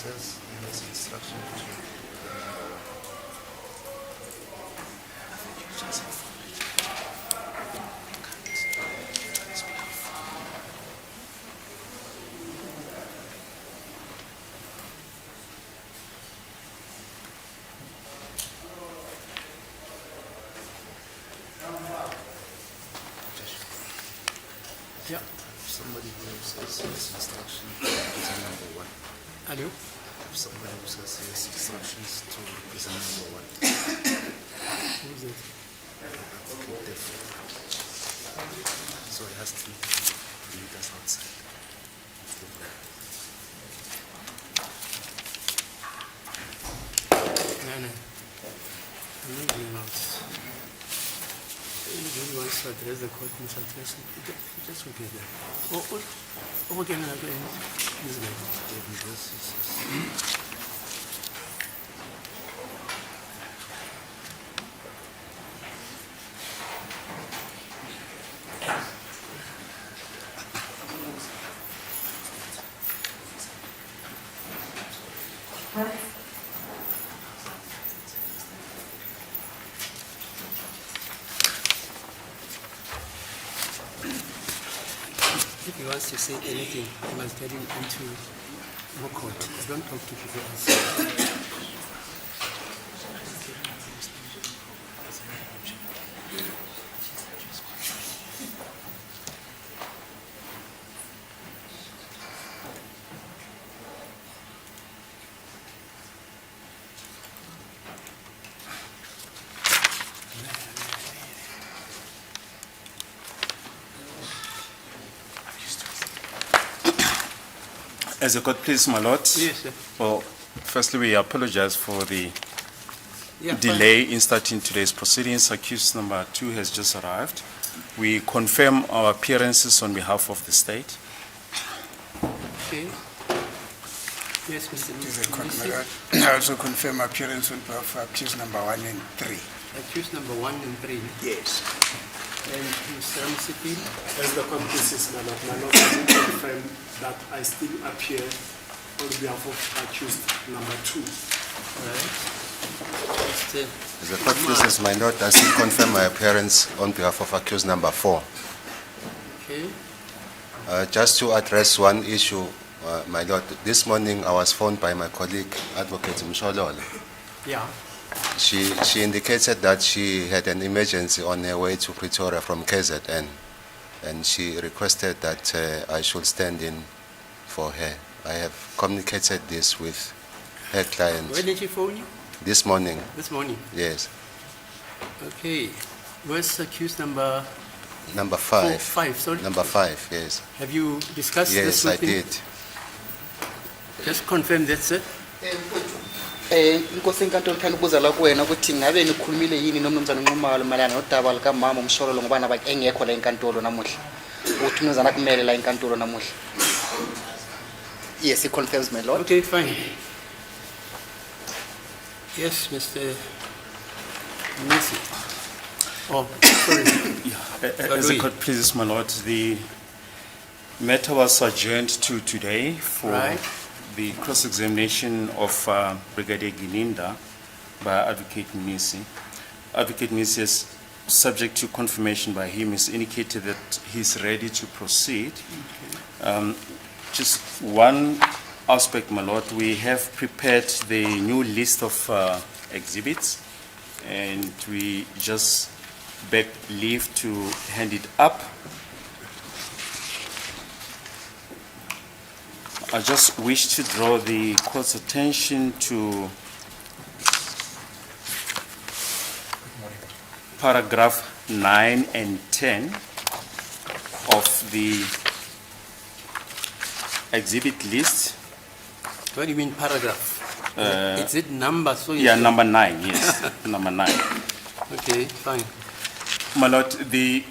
says he has instruction to Yeah. somebody who says he has instruction to represent number one. Hello? Somebody who says he has instructions to represent number one. Who is it? So he has to meet us outside. No. I'm not going out. Anybody wants to address the court, must address it. Just look at that. Oh, again, this guy. If he wants to say anything, he must get into the court. Don't talk to people else. As a court, please, my lord. Yes, sir. Well, firstly, we apologize for the Yeah, delay in starting today's proceedings. Accused number 2 has just arrived. We confirm our appearances on behalf of the state. Okay. Yes, Mr. I also confirm appearance on behalf of accused number 1 and 3. Accused number 1 and 3. Yes. And Mr. Msipi. As the court pleases, my lord, I do confirm that I still appear on behalf of accused number 2. Right. Mr. As the court pleases, my lord, I still confirm my appearance on behalf of accused number 4. Okay. Just to address one issue, my lord, this morning I was phoned by my colleague, Advocate Mshololo. Yeah. She indicated that she had an emergency on her way to Pretoria from KZN, and she requested that I should stand in for her. I have communicated this with her client When did she phone you? this morning. This morning. Yes, Okay. Where's accused number number 5. 5? Sorry. Number 5, yes. Have you discussed this Yes, I with him? did. Just confirm that's it. Inkosi enkantolo ngithanda ukubuza la kuwena ukuthi ngabe nikhulumile yini nomnumzana Nxumalo mayelana nodaba likamama uMshololo ngoba naba engekho la enkantolo namuhla ukuthi umnumzana kumele la enkantolo namuhla. Yes, he confirms, my lord. Okay, fine. Yes, Mr. Messi. Oh, sorry. As the court pleases, my lord, the matter was adjourned to today for Right. the cross-examination of Brigadier Gininda by Advocate Mnisi. Advocate Mnisi is subject to confirmation by him, has indicated that he's ready to proceed. Just one aspect, my lord, we have prepared the new list of exhibits, and we just beg leave to hand it up. I just wish to draw the court's attention to paragraph 9 and 10 of the exhibit list. What do you mean paragraph? Is it number? So Yeah, number 9, yes, number 9. Okay, fine. My lord, there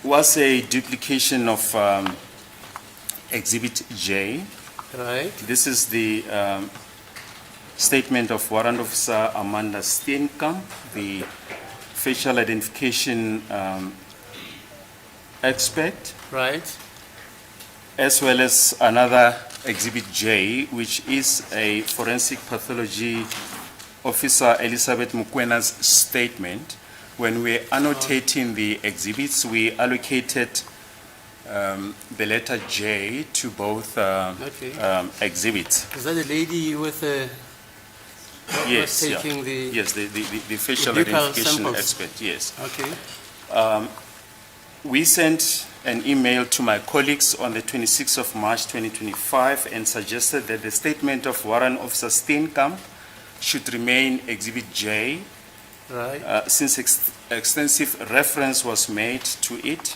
was a duplication of exhibit J. Right. This is the statement of Warrant Officer Amanda Steenkamp, the facial identification expert, Right. as well as another Exhibit J, which is a forensic pathology officer Elizabeth Mukwena's statement. When we're annotating the exhibits, we allocated the letter J to both Okay. exhibits. Is that the lady with the, Yes, yeah. taking the, Yes, the facial buccal identification samples. expert, yes. okay, We sent an email to my colleagues on the 26th of March 2025 and suggested that the statement of Warrant Officer Steenkamp should remain Exhibit J, right, since extensive reference was made to it,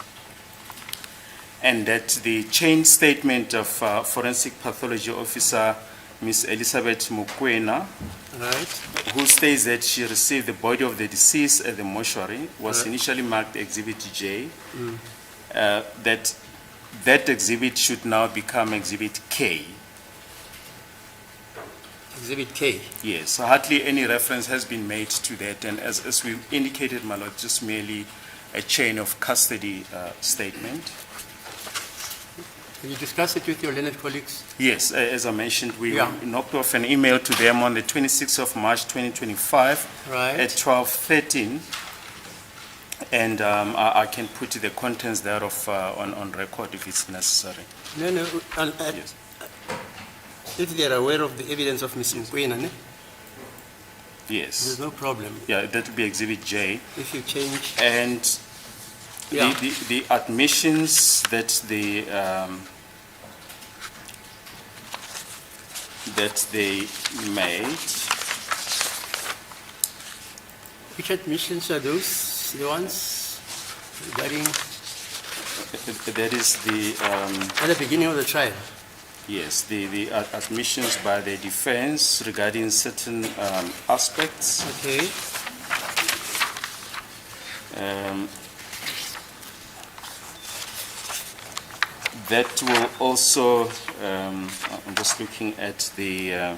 and that the chain statement of Forensic Pathology Officer Ms. Elizabeth Mukwena, right, who states that she received the body of the deceased at the mortuary, was Right. initially marked Exhibit J, that exhibit should now become Exhibit K. Exhibit K. Yes, so hardly any reference has been made to that, and as we indicated, my lord, just merely a chain of custody statement. Have you discussed it with your learned colleagues? Yes, as I mentioned, we Yeah. knocked off an email to them on the 26th of March 2025 Right. at 12:13, and I can put the contents thereof on record if it's necessary. No, no, Yes. if they are aware of the evidence of Ms. Mkwena, ne, Yes. there's no problem. Yeah, that would be Exhibit J. If you change, And Yeah. the admissions that they made, which admissions are those, the ones regarding, that is at the beginning of the trial? yes, the admissions by the defense regarding certain aspects. Okay, That will also, I'm just looking at that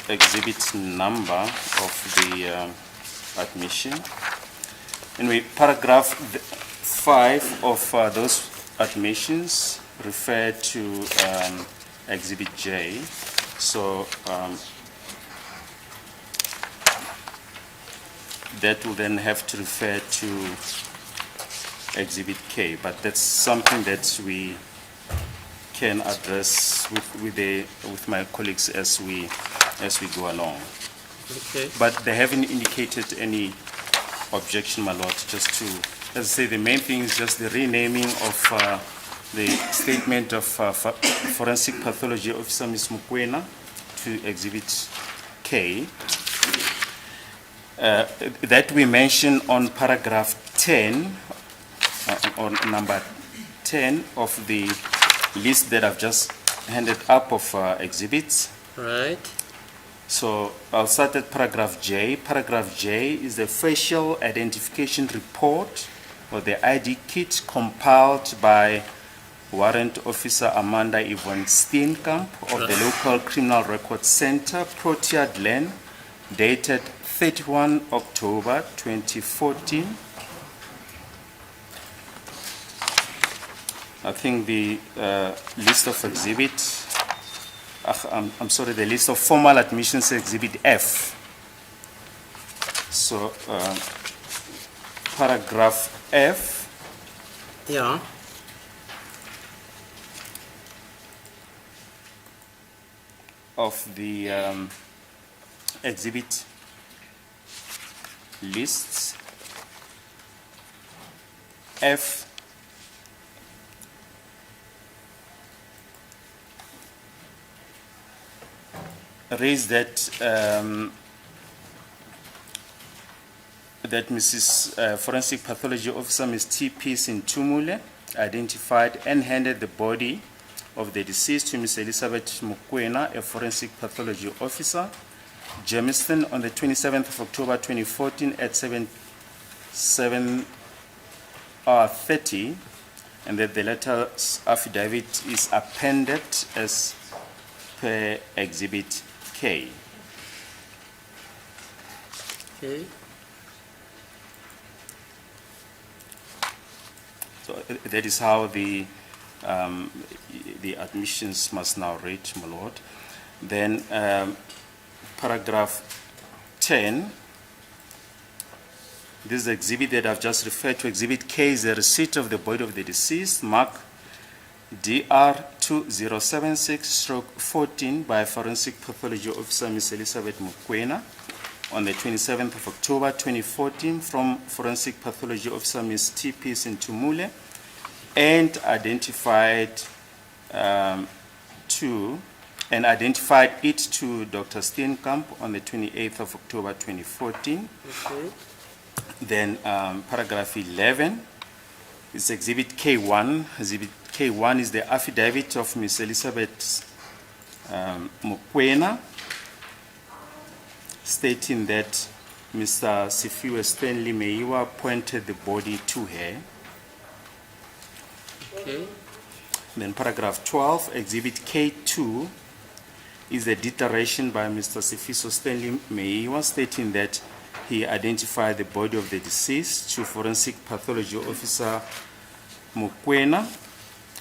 exhibit number of the admission. Anyway, paragraph 5 of those admissions refer to Exhibit J. So that will then have to refer to Exhibit K, but that's something that we can address with my colleagues as we go along. okay, But they haven't indicated any objection, my lord, just to, as I say, the main thing is just the renaming of the statement of Forensic Pathology Officer Ms. Mukwena to Exhibit K. That we mention on paragraph 10, or number 10 of the list that I've just handed up of exhibits. right, So I'll start at paragraph J. Paragraph J is the facial identification report or the ID kit compiled by Warrant Officer Amanda Yvonne Steenkamp of the local Criminal Records Center, Pretoria, dated 31 October 2014. I think the list of exhibits, I'm sorry, the list of formal admissions Exhibit F. So paragraph F yeah, of the exhibit lists, F raised that that Mrs. Forensic Pathology Officer Ms. T.P. Sintumule identified and handed the body of the deceased to Ms. Elizabeth Mukwena, a forensic pathology officer, Germiston, on the 27th of October 2014 at 7:30, and that the letter's affidavit is appended as per Exhibit K. okay, So that is how the the admissions must now read, my lord. Then paragraph 10, this is the exhibit that I've just referred to. Exhibit K is the receipt of the body of the deceased, mark DR 2076/14 by Forensic Pathology Officer Ms. Elizabeth Mokoena on the 27th of October 2014 from Forensic Pathology Officer Ms. T.P. Sintumule, and identified it to Dr. Steenkamp on the 28th of October 2014. Okay. Then paragraph 11 is Exhibit K1. Exhibit K1 is the affidavit of Ms. Elizabeth Mokoena, stating that Mr. Sifiwe Stanley Meyiwa pointed the body to her. Okay. Then paragraph 12, Exhibit K2 is the declaration by Mr. Sifiso Stanley Meyiwa, stating that he identified the body of the deceased to Forensic Pathology Officer Mokoena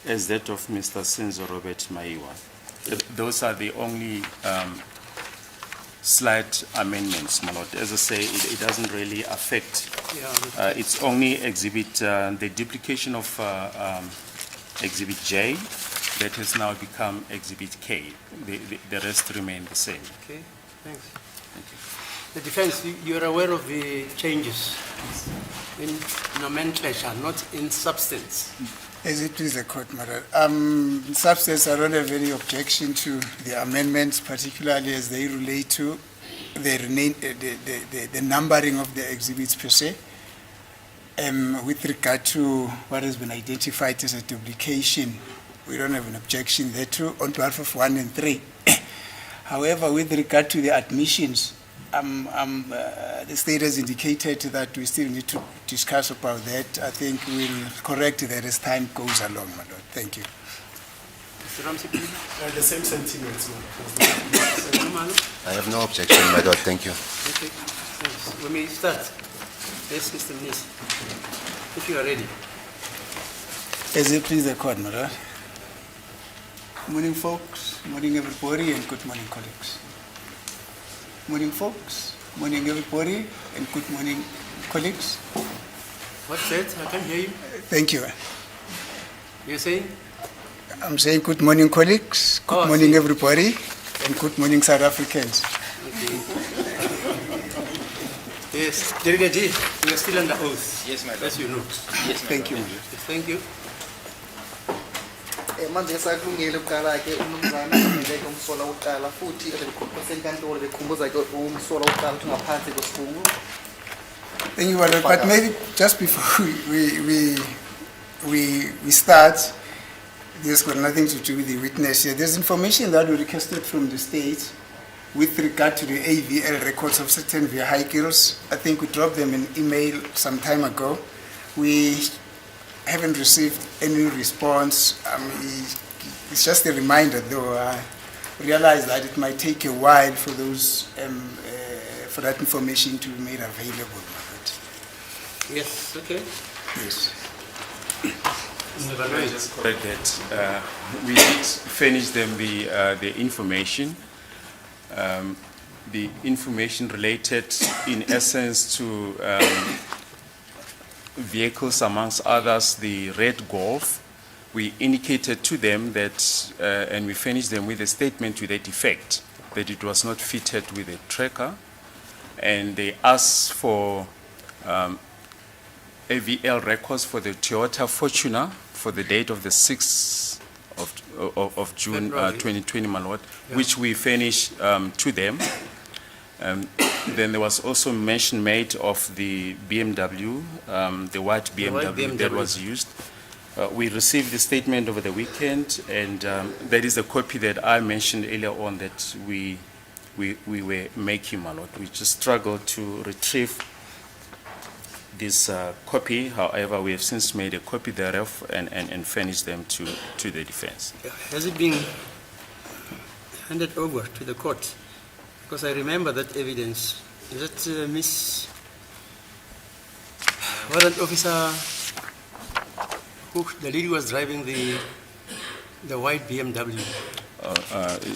as that of Mr. Senzo Robert Meyiwa. Those are the only slight amendments, my lord. As I say, it doesn't really affect. Yeah. It's only exhibit, the duplication of Exhibit J that has now become Exhibit K. The rest remain the same. Okay. Thanks. The defense, you're aware of the changes in nomenclature, not in substance. As it please the court, madam. Substance, I don't have any objection to the amendments, particularly as they relate to the numbering of the exhibits per se. With regard to what has been identified as a duplication, we don't have an objection there too, on behalf of 1 and 3. However, with regard to the admissions, the state has indicated that we still need to discuss about that. I think we'll correct that as time goes along, my lord. Thank you. Mr. Ramsey, please. The same sentiments, Madam. Mr. Nomalo? I have no objection, my lord. Thank you. Okay. Thanks. We may start. Yes, Mr. Mnisi, if you are ready. As it please the court, my lord. Morning, folks. Morning, everybody, and good morning, colleagues. Morning, folks. Morning, everybody, and good morning, colleagues. What's that? I can't hear you. Thank you. You're saying? I'm saying good morning, colleagues. Good Oh, morning, see. everybody, and good morning, South Africans. Okay. Yes, Delegaji, you are still under oath. Yes, my lord. As you know. Yes, Thank you. Thank you. manje sakulungile ukuqala ke umnumzana ngeke umsola uqala futhi besenkantolo bekhumbuza ke umsola uqala ukuthi ngaphansi kwesifungo. Thank you, Walter. But maybe just before we start, this got nothing to do with the witness here. There's information that we requested from the state with regard to the AVL records of certain vehicles. I think we dropped them an email some time ago. We haven't received any response. It's just a reminder, though. I realize that it might take a while for those for that information to be made available. Yes, okay. Yes. Correct that we did furnish them the information. The information related in essence to vehicles, amongst others, the red Golf. We indicated to them that, and we furnished them with a statement to that effect, that it was not fitted with a tracker, and they asked for AVL records for the Toyota Fortuner for the date of the 6th of June 2020, my lord, which we furnished to them. Then there was also mention made of the BMW, the white BMW that was used. We received the statement over the weekend, and that is the copy that I mentioned earlier on that we were making, my lord. We just struggled to retrieve this copy. However, we have since made a copy thereof and furnished them to the defense. Has it been handed over to the court? Because I remember that evidence. Is it Miss Warrant Officer who the lady was driving the The white BMW.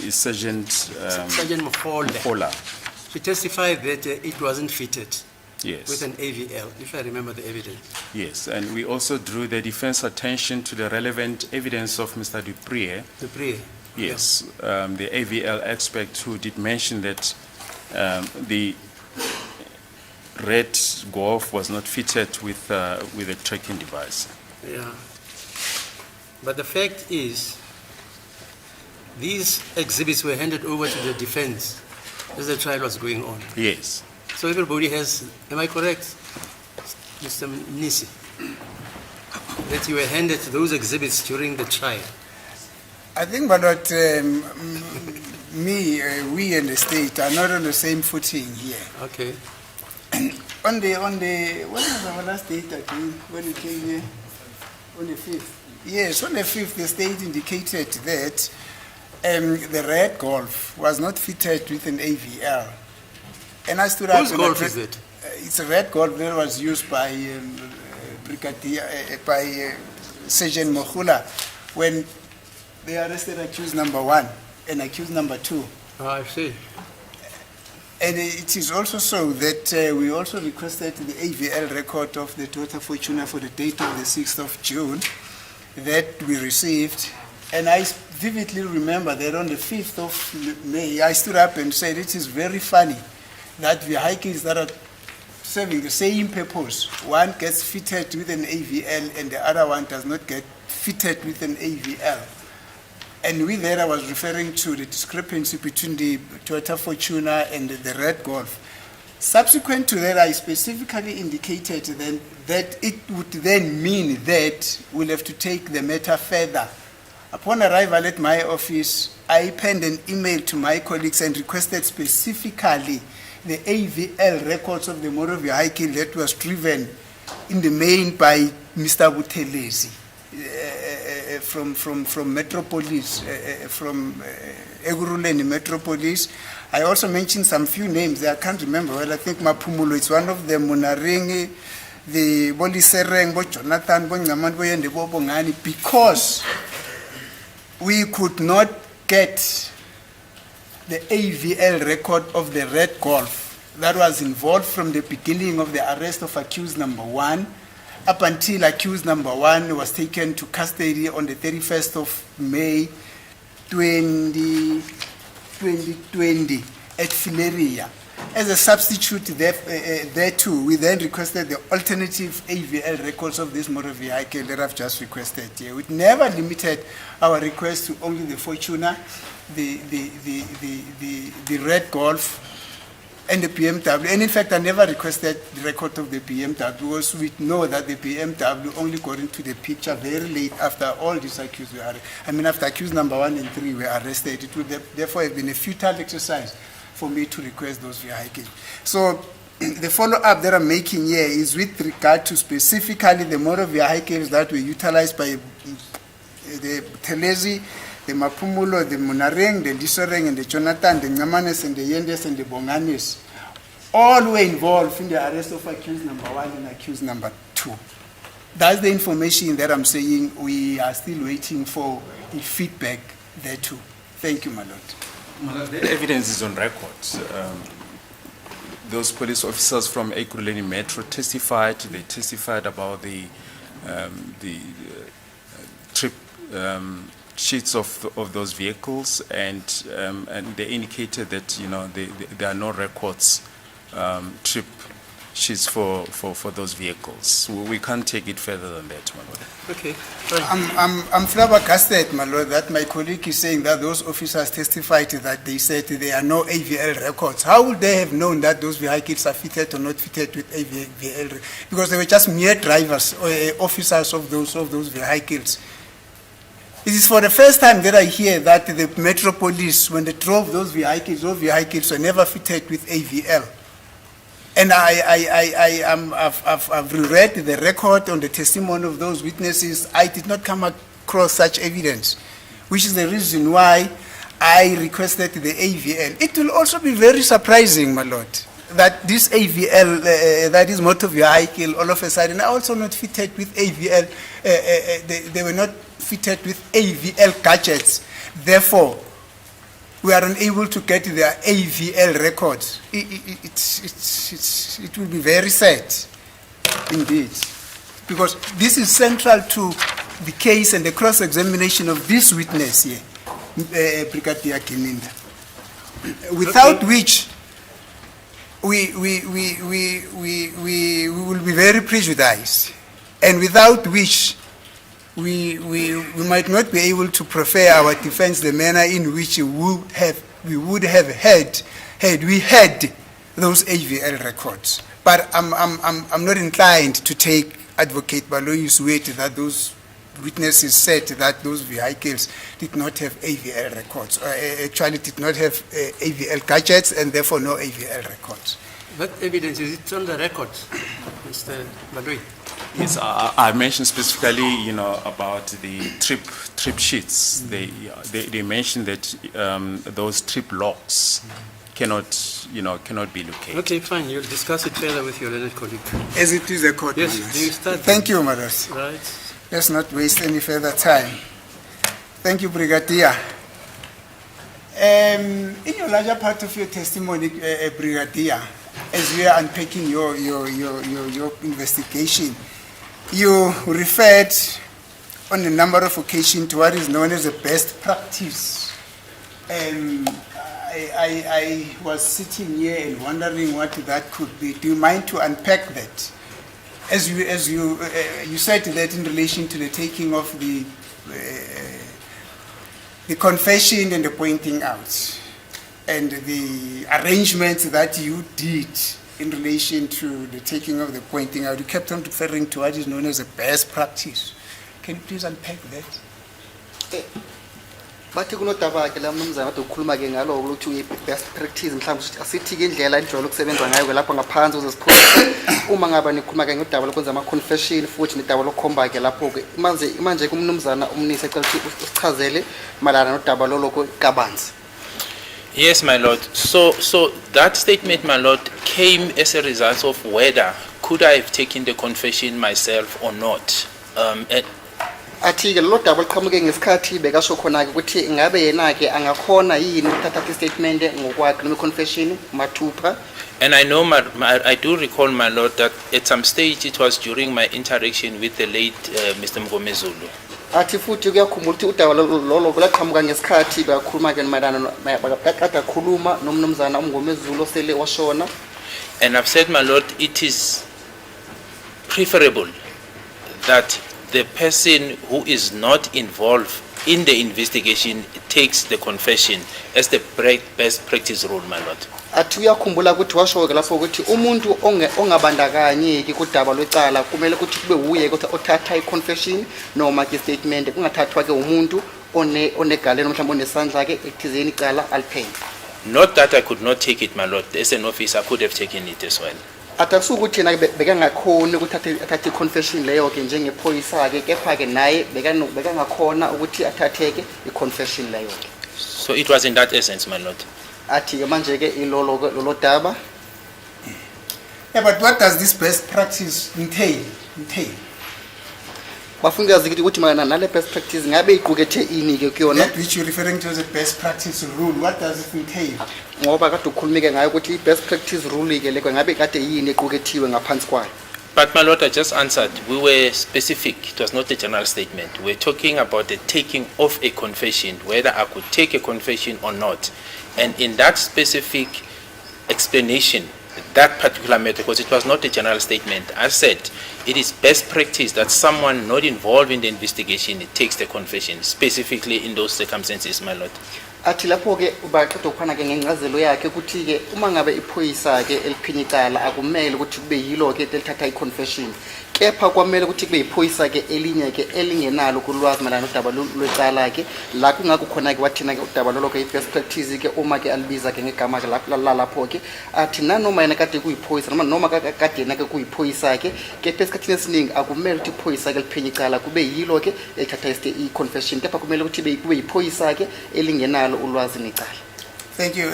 Is Sergeant Sergeant Mkhola. Kola. She testified that it wasn't fitted Yes. with an AVL, if I remember the evidence. Yes, and we also drew the defense attention to the relevant evidence of Mr. Dupree. The pre. Yes, the AVL expert who did mention that the red Golf was not fitted with a tracking device. Yeah. But the fact is, these exhibits were handed over to the defense as the trial was going on. Yes, So everybody has, am I correct, Mr. Nisi? That you were handed those exhibits during the trial? I think, my lord, we and the state are not on the same footing here. Okay. On the, when was our last date again, when we came here? On the 5th. Yes, on the 5th, the state indicated that the red Golf was not fitted with an AVL. And I stood up. Whose and Golf addressed- is it? It's a red Golf that was used by Sergeant Mkhola when they arrested accused number 1 and accused number 2. Oh, I see. And it is also so that we also requested the AVL record of the Toyota Fortuner for the date of the 6th of June that we received. And I vividly remember that on the 5th of May, I stood up and said, it is very funny that vehicles that are serving the same purpose, one gets fitted with an AVL and the other one does not get fitted with an AVL. And with that, I was referring to the discrepancy between the Toyota Fortuner and the red Golf. Subsequent to that, I specifically indicated then that it would then mean that we'll have to take the matter further. Upon arrival at my office, I penned an email to my colleagues and requested specifically the AVL records of the motor vehicle that was driven in the main by Mr. Buthelezi. From Metropolis, from Eguruleni Metropolis. I also mentioned some few names there. I can't remember. Well, I think Mapumulo is one of them. Munaringi, the Bolisereng, Jonathan, Bongaman, the Bobongani, because we could not get the AVL record of the red Golf that was involved from the beginning of the arrest of accused number 1 up until accused number 1 was taken to custody on the 31st of May 2020 at Fileria. As a substitute there too, we then requested the alternative AVL records of this motor vehicle that I've just requested here. We never limited our request to only the Fortuner, the red Golf, and the BMW. And in fact, I never requested the record of the BMW because we know that the BMW only got into the picture very late after all these accused were arrested. I mean, after accused number 1 and 3 were arrested, it would therefore have been a futile exercise for me to request those vehicles. So the follow-up that I'm making here is with regard to specifically the motor vehicles that were utilized by the Telezi, the Mapumulo, the Munareng, the Lisoreng, and the Jonathan, the Nyamanes, and the Yendes, and the Bonganes. All were involved in the arrest of accused number 1 and accused number 2. That's the information that I'm saying we are still waiting for a feedback there too. Thank you, my lord. The evidence is on record. Those police officers from Ekurhuleni Metro testified. They testified about the trip sheets of those vehicles, and they indicated that there are no records, trip sheets for those vehicles. We can't take it further than that, my lord. Okay. I'm flabbergasted, my lord, that my colleague is saying that those officers testified that they said there are no AVL records. How would they have known that those vehicles are fitted or not fitted with AVL? Because they were just mere drivers or officers of those vehicles. It is for the first time that I hear that the Metro Police, when they drove those vehicles were never fitted with AVL. And I've read the record on the testimony of those witnesses. I did not come across such evidence, which is the reason why I requested the AVL. It will also be very surprising, my lord, that this AVL, that is motor vehicle, all of a sudden, are also not fitted with AVL. They were not fitted with AVL gadgets. Therefore, we are unable to get their AVL records. It will be very sad, indeed, because this is central to the case and the cross-examination of this witness here, Brigadier Gininda, without which we will be very prejudiced, and without which we might not be able to prefer our defense the manner in which we would have had we had those AVL records. But I'm not inclined to take Advocate Baloyi's word that those witnesses said that those vehicles did not have AVL records, or actually did not have AVL gadgets and therefore no AVL records. What evidence is it on the record, Mr. Baloyi? Yes, I mentioned specifically, about the trip sheets. They mentioned that those trip logs cannot be located. Okay, fine. You'll discuss it further with your learned colleague. As it is a court, Yes, Manas. do you start? Thank you, Manas. Right. Let's not waste any further time. Thank you, Brigadier. In your larger part of your testimony, Brigadier, as we are unpacking your investigation, you referred on a number of occasions to what is known as a best practice. I was sitting here and wondering what that could be. Do you mind to unpack that? As you said that in relation to the taking of the confession and the pointing out, and the arrangements that you did in relation to the taking of the pointing out, you kept on referring to what is known as a best practice. Can you please unpack that? bathi kunodaba ke la mnumzana ade ukukhuluma ke ngalo ukuthi best practice mhlawumbe ukuthi asithi ke indlela enjalo ukusebenza ngayo lapha ngaphansi uze siphose uma ngaba nikhuluma ke ngodaba lokwenza ama confession futhi nedaba lokukhomba ke lapho ke manje kumnumzana umnisi ecela ukuthi usichazele malana nodaba loloko kabanzi. Yes, my lord. So that statement, my lord, came as a result of whether could I have taken the confession myself or not. Athi ke lo daba liqhamuke ngesikhathi bekasho khona ke ukuthi ngabe yena ke angakhona yini ukuthatha statement ngokwakhe noma confession mathupha. And I know, I do recall, my lord, that at some stage it was during my interaction with the late Mr. Mngomezulu. Athi futhi kuyakhumbula ukuthi udaba lolo laqhamuka ngesikhathi bakhuluma ke mayelana bakade khuluma nomnumzana uMngomezulu osele washona. And I've said, my lord, it is preferable that the person who is not involved in the investigation takes the confession as the best practice rule, my lord. Athi uyakhumbula ukuthi washo ke lapho ukuthi umuntu ongabandakanyeki kudaba lwecala kumele ukuthi kube uye othatha i-confession noma ke statement kungathathwa ke umuntu onegalelo mhlawumbe onesandla ke ekuthizeni icala aliphenye. Not that I could not take it, my lord. As an officer, I could have taken it as well. Atasukuthi yena bekangakhona ukuthi athathe i-confession leyo ke njengephoyisa ke kepha ke naye bekangakhona ukuthi athatheke i-confession leyo ke. So it was in that essence, my lord. Athi ke manje ke lolo daba. Yeah, but what does this best practice entail? Bafungazi ukuthi mana nale best practice ngabe iqukethe ini ke kuyona. That which you're referring to as a best practice rule, what does it entail? Ngoba kade ukhulumike ngayo ukuthi best practice rule ke lekwe ngabe kade yini equkethiwe ngaphansi kwayo. But my lord, I just answered. We were specific. It was not a general statement. We're talking about the taking of a confession, whether I could take a confession or not. And in that specific explanation, that particular matter, because it was not a general statement, I said it is best practice that someone not involved in the investigation takes the confession, specifically in those circumstances, my lord. Athi lapho ke ubaqeda ukuphana ke ngencazelo yakhe ukuthi ke uma ngabe iphoyisa ke eliphinyicala akumele ukuthi kube yilo ke elithatha i-confession, kepha kwamele ukuthi kube iphoyisa ke elinye ke elingenalo kulwazi malana udaba lwecala ke la kungakho khona ke wathina ke udaba lolo ke i-best practice ke uma ke alibiza ke ngegama ke lapho ke athi nanoma yena kade kuyiphoyisa noma kade yena ke kuyiphoyisa ke kepha esikhathini esiningi akumele ukuthi iphoyisa ke liphinyicala kube yilo ke elithatha i-confession, kepha kumele ukuthi kube iphoyisa ke elingenalo ulwazi necala. Thank you,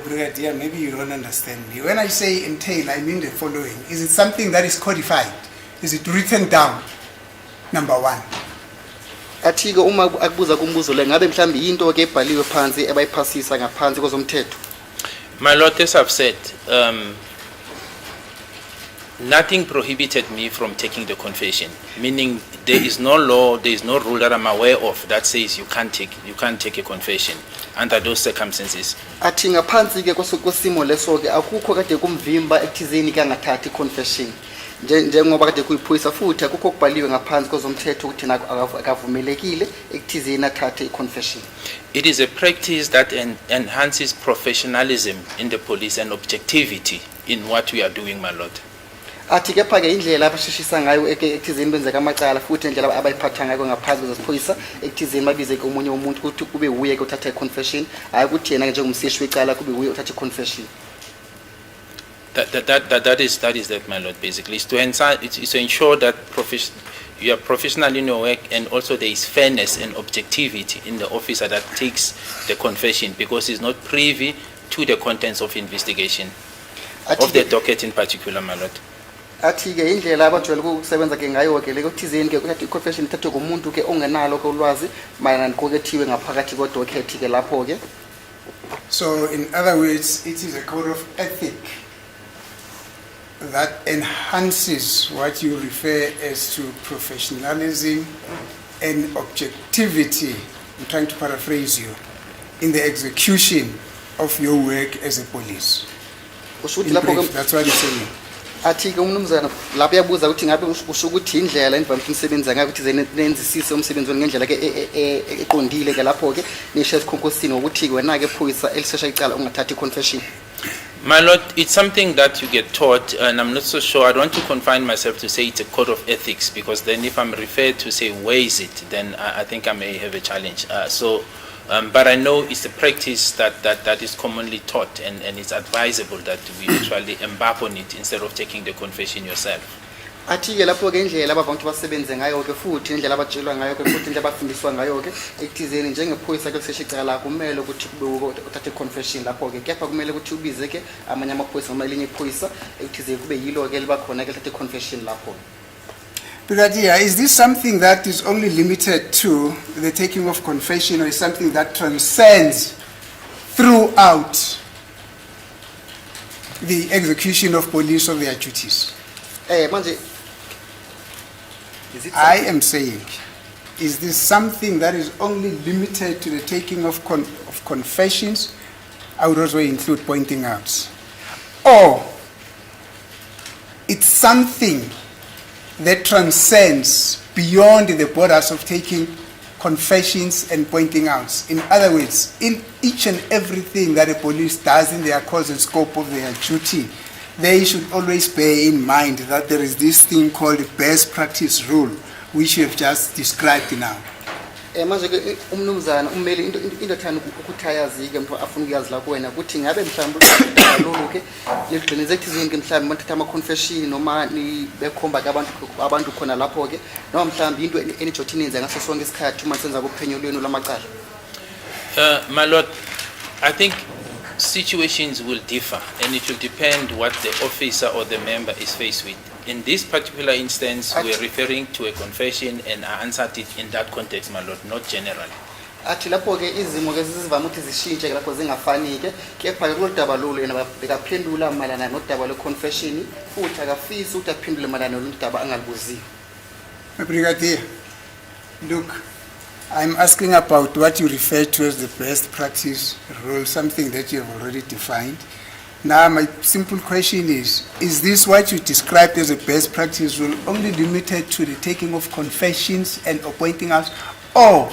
Brigadier. Maybe you don't understand me. When I say entail, I mean the following. Is it something that is codified? Is it written down? Number one. Athi-ke uma akubuza kumbuzo le ngabe mhlawumbe into ke ebhaliwe phansi ebayiphasisa ngaphansi kwezomthetho. My Lord, as I've said, nothing prohibited me from taking the confession. Meaning, there is no law, there is no rule that I'm aware of that says you can't take a confession under those circumstances. Athi ngaphansi ke kwesimo leso ke akukho kade kumvimba ekuthizeni ke angathathi confession. Njengoba kade kuyiphoyisa futhi akukho kubhaliwe ngaphansi kwezomthetho ukuthi akavumelekile ekuthizeni athathe i-confession. It is a practice that enhances professionalism in the police and objectivity in what we are doing, my Lord. Athi kepha ke indlela abasheshisa ngayo ekuthizeni benzeka amacala futhi indlela abayiphatha ngayo ngaphansi kweziphoyisa ekuthizeni babize ke omunye umuntu ukuthi kube uye ke uthatha i-confession hayi ukuthi yena njengomseshi wecala kube uye uthatha i-confession. That is that, my Lord, basically. It's to ensure that you are professional in your work, and also there is fairness and objectivity in the officer that takes the confession, because he's not privy to the contents of investigation, of the docket in particular, my Lord. Athi ke indlela abajwayele ukusebenza ke ngayo ke leko thizeni ke ukuthi i-confession ithathwe kumuntu ke ongenalo ke ulwazi mayelana nokukethiwe ngaphakathi kwedocket ke lapho ke. So in other words, it is a code of ethic that enhances what you refer as to professionalism and objectivity, I'm trying to paraphrase you, in the execution of your work as a police. In brief, that's what he's saying. Athi ke umnumzana lapho yabuza ukuthi ngabe usho ukuthi indlela enivamile umsebenzi ngayo ukuthi nenzisise umsebenzi ngendlela ke eqondile ke lapho ke nisho esikhonkosini ukuthi wena ke phoyisa elisesha icala ungathathi confession. My Lord, it's something that you get taught, and I'm not so sure. I don't want to confine myself to say it's a code of ethics, because then if I'm referred to say where is it, then I think I may have a challenge. But I know it's a practice that is commonly taught, and it's advisable that we actually embark on it instead of taking the confession yourself. Athi ke lapho ke indlela ababantu basebenze ngayo ke futhi indlela abatshelwa ngayo ke futhi indlela abafundiswa ngayo ke ekuthizeni njengephoyisa ke kusesha icala kumele ukuthi kube uthathe confession lapho ke kepha kumele ukuthi ubize ke amanye amaphoyisa noma elinye iphoyisa ekuthizeni kube yilo ke liba khona ke uthathe confession lapho. Brigadier, is this something that is only limited to the taking of confession, or is something that transcends throughout the execution of police of their duties? Manje is it I am saying, is this something that is only limited to the taking of confessions? I would also include pointing out. Or it's something that transcends beyond the borders of taking confessions and pointing outs. In other words, in each and everything that a police does in their course and scope of their duty, they should always bear in mind that there is this thing called the best practice rule, which you have just described now. Manje ke umnumzana ummeli into thana ukuthayazi ke mfo afuna ukuyazi la kuwena ukuthi ngabe mhlawumbe lo ke ligcinize ekuthizeni ke mhlawumbe bathatha ama confession noma ni bekhomba ke abantu khona lapho ke noma mhlawumbe into enijothini yenza ngaso sonke isikhathi uma senza kuphenyo lwenu lamacala. My Lord, I think situations will differ, and it will depend what the officer or the member is faced with. In this particular instance, we're referring to a confession, and I answered it in that context, my Lord, not generally. Athi lapho ke izimo ke zivama ukuthi zishintshe lapho zingafani ke kepha lo daba lolu yena bekaphendula malana nodaba le confession futhi akafisi ukuthi aphendule malana nodaba angalibuziwe. Brigadier, look, I'm asking about what you refer to as the best practice rule, something that you have already defined. Now, my simple question is this what you described as a best practice rule only limited to the taking of confessions and appointing us, or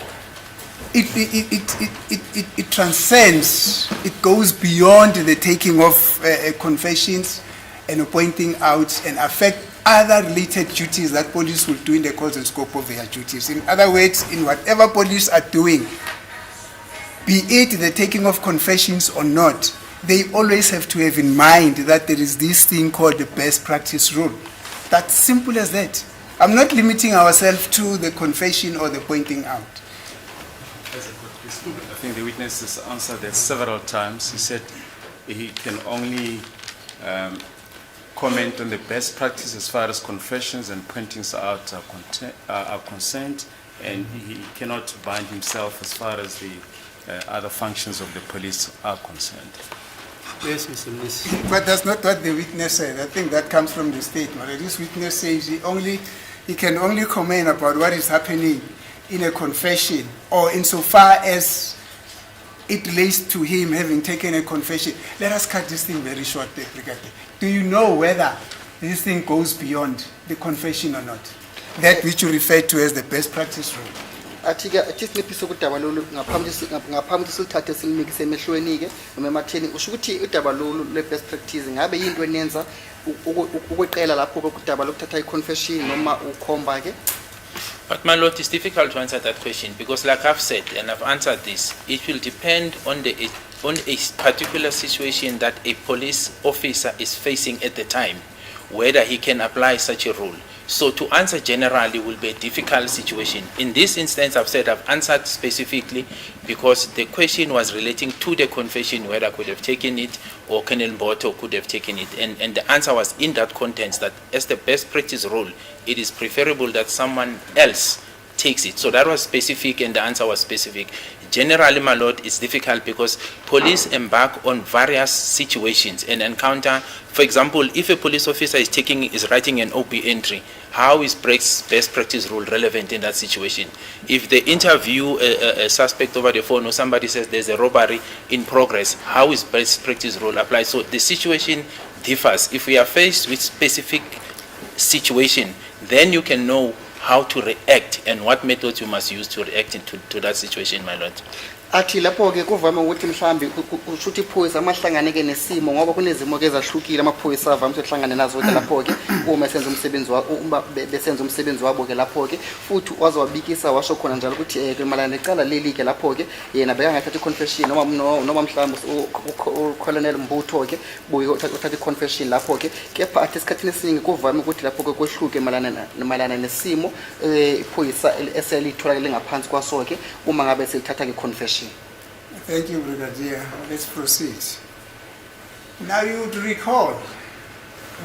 it transcends, it goes beyond the taking of confessions and appointing out and affect other related duties that police will do in the course and scope of their duties? In other words, in whatever police are doing, be it the taking of confessions or not, they always have to have in mind that there is this thing called the best practice rule. That's simple as that. I'm not limiting ourselves to the confession or the pointing out. I think the witness has answered that several times. He said he can only comment on the best practice as far as confessions and pointings out are concerned, and he cannot bind himself as far as the other functions of the police are concerned. Yes, Mr. Minister. But that's not what the witness said. I think that comes from the statement. This witness says he can only comment about what is happening in a confession or insofar as it relates to him having taken a confession. Let us cut this thing very short, Brigadier. Do you know whether this thing goes beyond the confession or not? That which you refer to as the best practice rule. Athi-ke athisinciphisa ukudaba lolu ngaphambi silithathe silimikise emehlweni-ke noma ematheni usho ukuthi udaba lolu le-best practice ngabe yinto enenza ukweqela lapho kodaba lokuthatha i-confession noma ukhomba-ke. But my lord, it's difficult to answer that question because like I've said and I've answered this, it will depend on a particular situation that a police officer is facing at the time, whether he can apply such a rule. So to answer generally will be a difficult situation. In this instance, I've said I've answered specifically because the question was relating to the confession, whether I could have taken it or Colonel Mboto could have taken it. And the answer was in that context that as the best practice rule, it is preferable that someone else takes it. So that was specific and the answer was specific. Generally, my lord, it's difficult because police embark on various situations and encounter, for example, if a police officer is writing an OB entry, how is best practice rule relevant in that situation? If they interview a suspect over the phone or somebody says there's a robbery in progress, how is best practice rule applied? So the situation differs. If we are faced with specific situation, then you can know how to react and what methods you must use to react to that situation, my lord. Athi lapho-ke kuvame ukuthi mhlambi ushuthi iphoyisa amahlangane-ke nesimo ngoba kunezimo-ke ezahlukile amaphoyisa avame ukuthi ahlangane nazo-ke lapho-ke uma besenza umsebenzi wabo-ke lapho-ke futhi waze wabikisa washo khona njalo ukuthi malana necala leli-ke lapho-ke yena bekangathatha i-confession noma mhlawumbe ucolonel Mbutho-ke buye uthatha i-confession lapho-ke kepha athi esikhathini esiningi kuvame ukuthi lapho-ke kwehluke malana nesimo iphoyisa eselitholakele ngaphansi kwaso-ke uma ngabe selithatha-ke confession. Thank you, Brigadier. Let's proceed. Now you would recall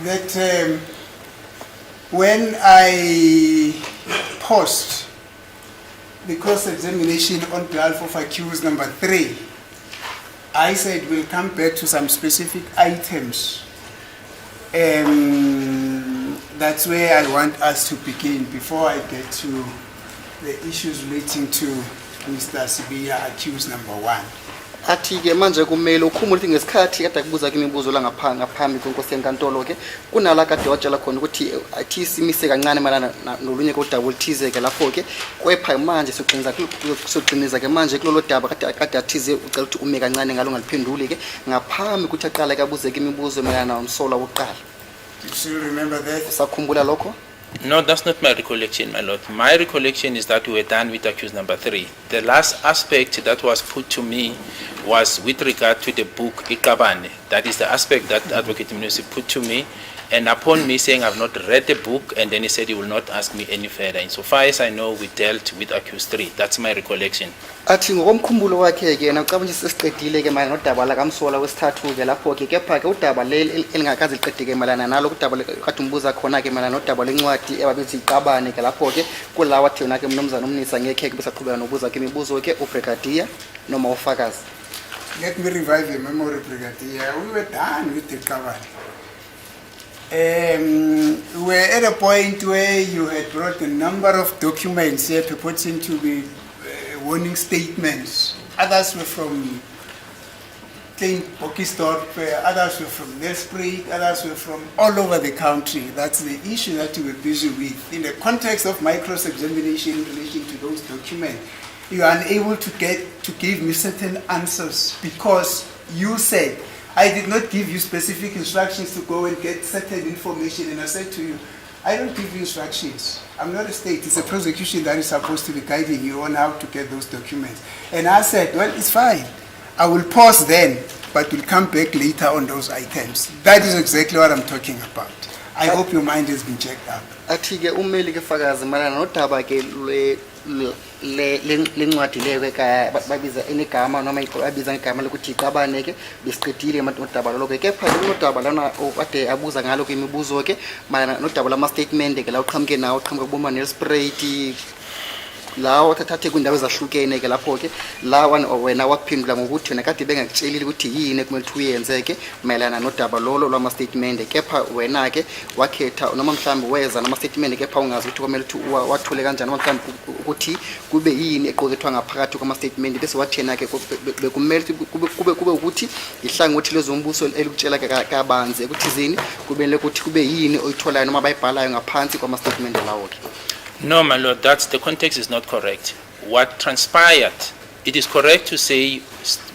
that when I paused the cross-examination on behalf of accused number 3, I said we'll come back to some specific items. That's where I want us to begin before I get to the issues relating to Mr. Sibiya, accused number 1. Athi-ke manje kumele ukhumule ukuthi ngesikhathi kade kubuza imibuzo la ngaphambi kwenkosi yenkantolo-ke kunala kade watshela khona ukuthi athi simise kancane malana nolunye kodaba oluthize-ke lapho-ke kepha manje soqiniza-ke manje kulolo daba kade athize ucela ukuthi ume kancane ngalo ngaliphenduli-ke ngaphambi ukuthi aqala-ke abuze-ke imibuzo mayelana nomsola wokuqala. You still remember that? Usakhumbula lokho? No, that's not my recollection, my lord. My recollection is that we were done with accused number 3. The last aspect that was put to me was with regard to the book Iqabane. That is the aspect that Advocate Mnusi put to me. And upon me saying I've not read the book, and then he said he will not ask me any further. Insofar as I know, we dealt with accused 3. That's my recollection. Athi ngokomkhumbulo wakhe-ke yena ucabanga ukuthi sesiqedile-ke malana nodaba lakamsola wesithathu-ke lapho-ke kepha-ke udaba leli elingakaze liqede-ke malana nalo udaba kade umbuza khona-ke malana nodaba lencwadi ebabethi Iqabane-ke lapho-ke kulawa athi yona-ke mnumzana uMnisa ngekhe-ke besaqhubeka nokubuza-ke imibuzo-ke uBrigadier noma ufakazi. Let me revive your memory, Brigadier. We were done with the Iqabane. We were at a point where you had brought a number of documents here purporting to be warning statements. Others were from Klein Bokisdorp, others were from Nelspruit, others were from all over the country. That's the issue that you were busy with. In the context of my cross-examination in relation to those documents, you are unable to give me certain answers because you said, I did not give you specific instructions to go and get certain information, and I said to you, I don't give you instructions. I'm not a state. It's a prosecution that is supposed to be guiding you on how to get those documents. And I said, well, it's fine. I will pause then, but we'll come back later on those items. That is exactly what I'm talking about. I hope your mind has been checked out. Athi-ke ummeli-ke fakazi malana nodaba-ke lencwadi leyo-ke babiza enegama noma babiza ngegama lokuthi Iqabane-ke besiqedile nodaba lolo-ke kepha kunodaba lana kade abuza ngalo-ke imibuzo-ke malana nodaba lama-statement-ke la uqhamuke nawo uqhamuke kuboma Nelspruit lawa thathathe kwindawo ezahlukene ke lapho ke lawa wena waphendula ngokuthi wena kade bengakutsheli ukuthi yini ekumele ukuthi uyenze ke mayelana nodaba lolo lwama statement kepha wena ke wakhetha noma mhlambi weza nama statement kepha ungazi ukuthi kumele ukuthi wathule kanjani noma mhlambi ukuthi kube yini eqokethwa ngaphakathi kwama statement bese wathena ke bekumele kube ukuthi ihlangothi lezombuso elikutshela kabanzi ekuthizini kubele ukuthi kube yini oyitholayo noma bayibhalayo ngaphansi kwama statement lawo ke. No, my lord, the context is not correct. What transpired, it is correct to say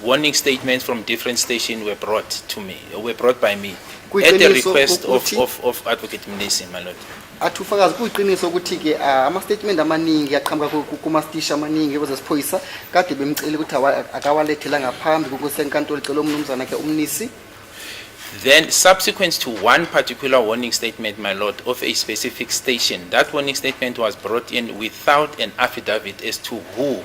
warning statements from different stations were brought to me, were brought by me, at the request of Advocate Mnisi, my lord. Atufakazi kuyiqiniso ukuthi ke ama statement amaningi aqhamuka kuma station amaningi kwezesiphoyisa kade bemcela ukuthi akawalethela ngaphambi kokusenkantolo icela umnumzana ke umnisi. Then, subsequent to one particular warning statement, my lord, of a specific station, that warning statement was brought in without an affidavit as to who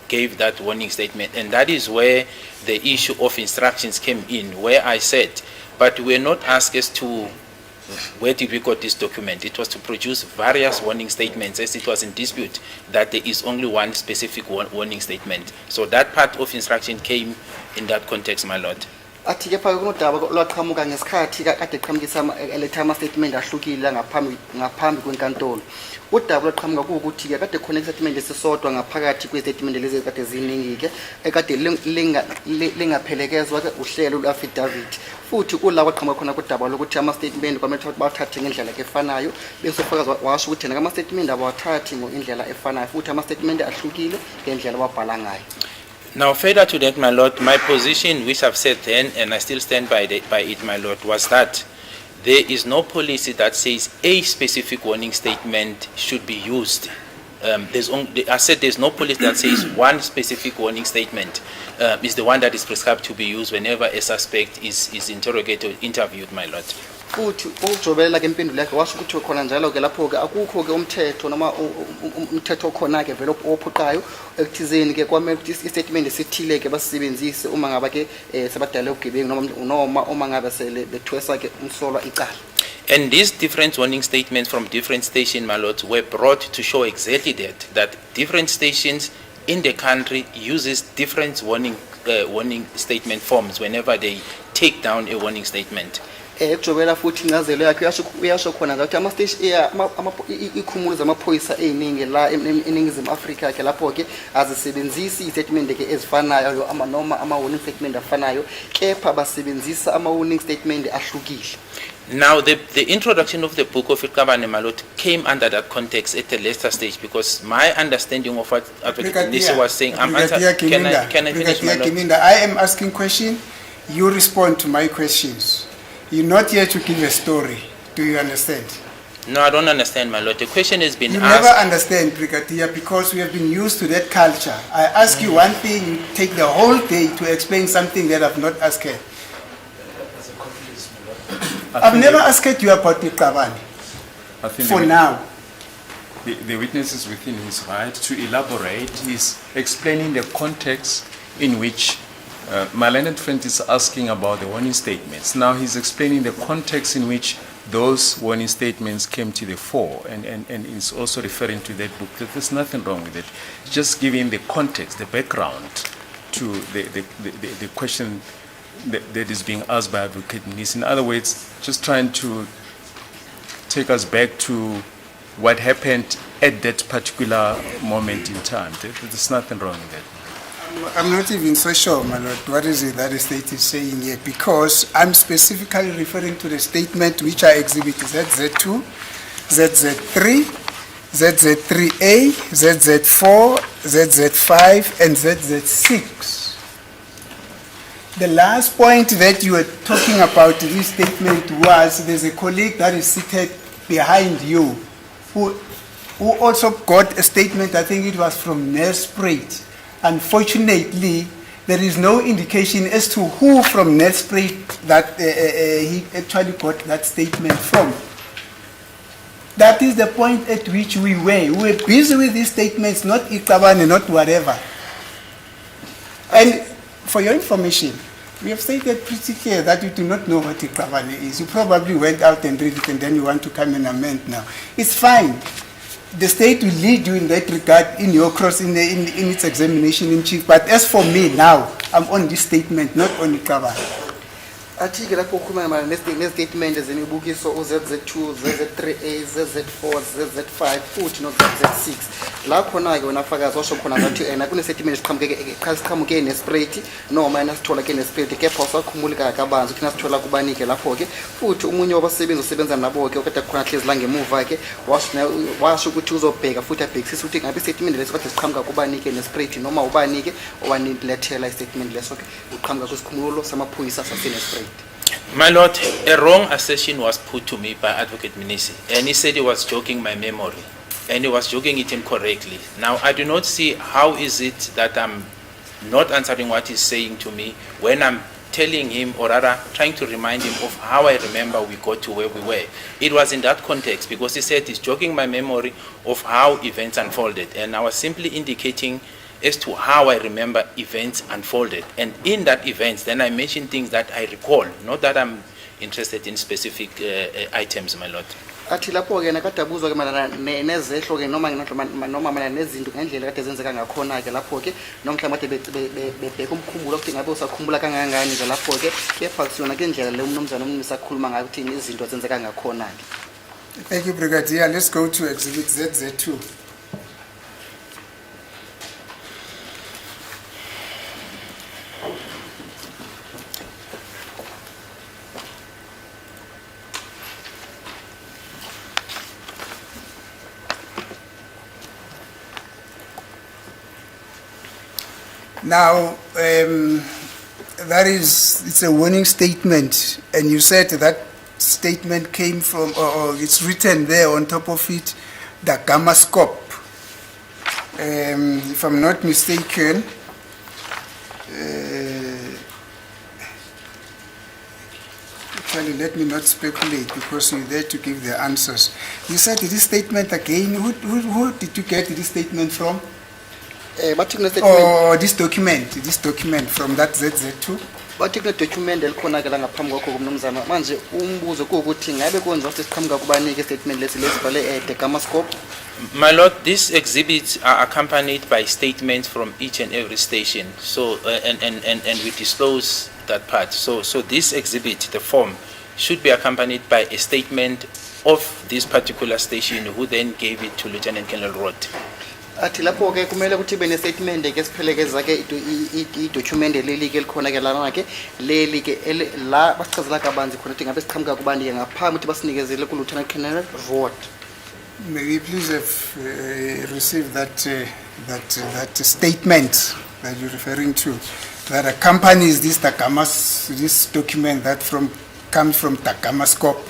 gave that warning statement. And that is where the issue of instructions came in, where I said, but we were not asked as to where did we got this document. It was to produce various warning statements, as it was in dispute that there is only one specific warning statement. So that part of instruction came in that context, my lord. Athi ke pha kunodaba lwaqhamuka ngesikhathi kade eqhamukisa eletha ama statement ahlukile ngaphambi kwenkantolo. Udaba lwaqhamuka ukuthi ke kade khona statement esisodwa ngaphakathi kwe statement lezi kade ziningi ke ekade lingaphelekezwa ke uhlelo lwaffidavit. Futhi kula kwaqhamuka khona kudaba lokuthi ama statement kwamele ukuthi bawathathe ngendlela efanayo bese ufakazi washo ukuthi ama statement abawathathi ngendlela efanayo futhi ama statement ahlukile ngendlela wabhala ngayo. Now, further to that, my lord, my position, which I've said then, and I still stand by it, my lord, was that there is no policy that says a specific warning statement should be used. I said there's no policy that says one specific warning statement is the one that is prescribed to be used whenever a suspect is interrogated or interviewed, my lord. Futhi ujobelela ke impendulo yakhe washo ukuthi khona njalo ke lapho ke akukho ke umthetho noma umthetho khona ke vele ophoqayo ekuthizeni ke kwamele ukuthi istatement esithile ke basebenzise uma ngaba ke sebadala ugebengu noma uma ngabe sele bethwesa ke umsolwa icala. And these different warning statements from different stations, my lords, were brought to show exactly that different stations in the country uses different warning statement forms whenever they take down a warning statement. Ejobela futhi incazelo yakhe uyasho khona ukuthi ama station ikhumulo zamaphoyisa eziningi la eningizimu Afrika ke lapho ke azisebenzisi istatement ke ezifanayo ama noma ama warning statement afanayo kepha basebenzisa ama warning statement ahlukile. Now, the introduction of the book of Iqabane, my lord, came under that context at a later stage because my understanding of what Advocate Nisi was saying, can I finish, my lord? I am asking question, you respond to my questions. You're not here to give a story. Do you understand? No, I don't understand, my lord. The question has been you asked. You never understand, Brigadier, because we have been used to that culture. I ask you one thing, you take the whole day to explain something that I've not asked. I've never asked you about Iqabane. For now. The witness is within his right to elaborate. He's explaining the context in which my learned friend is asking about the warning statements. Now he's explaining the context in which those warning statements came to the fore, and is also referring to that book. There's nothing wrong with it. Just giving the context, the background to the question that is being asked by Advocate Nis. In other words, just trying to take us back to what happened at that particular moment in time. There's nothing wrong with that. I'm not even so sure, my lord, what is it that the state is saying here, because I'm specifically referring to the statement which I exhibit ZZ2, ZZ3, ZZ3A, ZZ4, ZZ5, and ZZ6. The last point that you were talking about in this statement was there's a colleague that is seated behind you who also got a statement, I think it was from Nelspruit. Unfortunately, there is no indication as to who from Nelspruit that he actually got that statement from. That is the point at which we were. We were busy with these statements, not Iqabane, not whatever. And for your information, we have stated pretty clear that you do not know what Iqabane is. You probably went out and read it and then you want to come and amend now. It's fine. the state will lead you in that regard in your cross in its examination in chief. But as for me now, I'm on this statement, not on the cover. Athi ke lapho ukhuluma nestatement ezemibukiso uZZ2, ZZ3A, ZZ4, ZZ5 futhi no ZZ6 la khona ke wena fakazi washo khona ngathi kune statement esiqhamuke nespread noma nasithola ke nespread kepha usakhumulika kabanzi ukuthi nasithola kubanike lapho ke futhi umunye wabasebenzi osebenza nabo ke okade khona hlezi la ngemuva ke washo ukuthi uzobheka futhi abhekisisa ukuthi ngabe statement leso kade siqhamuka kubanike nespread noma ubanike owanilethela istatement leso ke uqhamuka kwisikhumulo samaphoyisa sasenespread. My Lord, a wrong assertion was put to me by Advocate Mnisi, and he said he was jogging my memory, and he was jogging it incorrectly. Now, I do not see how is it that I'm not answering what he's saying to me when I'm telling him, or rather trying to remind him of how I remember we got to where we were. It was in that context, because he said he's jogging my memory of how events unfolded, and I was simply indicating as to how I remember events unfolded. And in that events, then I mentioned things that I recall, not that I'm interested in specific items, my Lord. Athi lapho ke nakadabuzwa ke malana nezehlo ke noma malana nezinto ngendlela kade zenzeka ngakhona ke lapho ke noma mhlawumbe bebheka umkhumbulo ukuthi ngabe usakhumbula kangangani ke lapho ke kepha kusiyona ke indlela le umnomzana umnisi akhuluma ngayo ukuthi izinto zenzeka ngakhona ke. Thank you, Brigadier. Let's go to Exhibit ZZ2. Now, it's a warning statement, and you said that statement came from, or it's written there on top of it, the gamma scope. If I'm not mistaken, actually, let me not speculate because you're there to give the answers. You said this statement again. Who did you get this statement from? Or this document from that ZZ2? Bathi kule document elikhona ke la ngaphambi kwakho kumnumzana manje umbuzo ukuthi ngabe kwenza ukuthi siqhamuka kubanike statement lesibhale the gamma scope. My Lord, these exhibits are accompanied by statements from each and every station. So and we disclose that part. So this exhibit, the form, should be accompanied by a statement of this particular station who then gave it to Lieutenant Colonel Roth. Athi lapho ke kumele ukuthi bene statement ke siphelekeza ke i-document leli ke likhona ke lana ke leli ke la basichazela kabanzi khona ukuthi ngabe siqhamuka kubanike ngaphambi ukuthi basinikezele ku Lieutenant Colonel Roth. May we please have received that statement that you're referring to that accompanies this document that comes from Takama scope.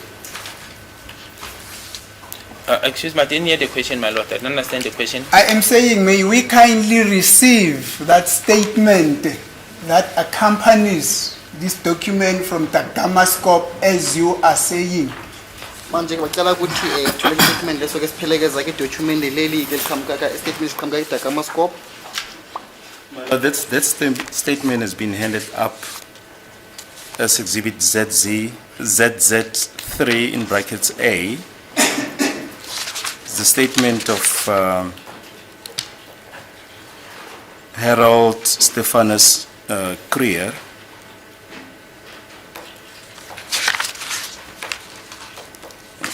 Excuse me, I didn't hear the question, my Lord. I don't understand the question. I am saying, may we kindly receive that statement that accompanies this document from Takama scope as you are saying. Manje bacela ukuthi thule statement leso ke siphelekeza ke document leli ke liqhamuka ka statement siqhamuka iDakama scope. That statement has been handed up as Exhibit ZZ3 in brackets A. The statement of Harold Stephanus Creer.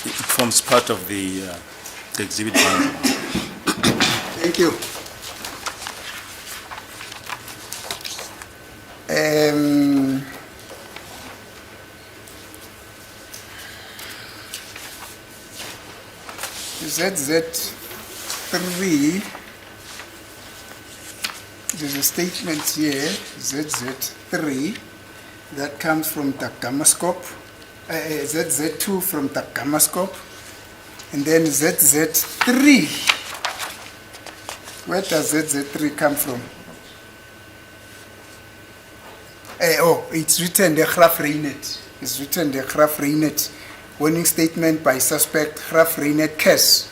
It forms part of the exhibit. Thank you. ZZ3, there's a statement here, ZZ3, that comes from Takama scope, ZZ2 from Takama scope, and then ZZ3. Where does ZZ3 come from? It's written the Graf Reinet. It's written the Graf Reinet. Warning statement by suspect Graf Reinet case.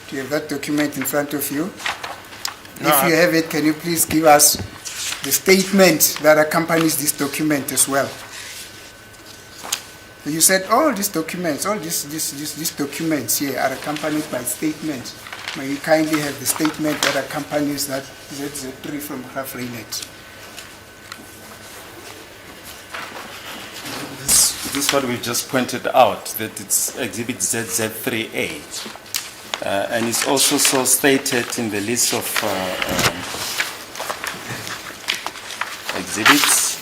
Do you have that document in front of you? No, If you have it, can you please give us the statement that accompanies this document as well? You said all these documents, all these documents here are accompanied by statements. May you kindly have the statement that accompanies that ZZ3 from Grafreinet? This is what we just pointed out, that it's exhibit ZZ3A. And it's also so stated in the list of exhibits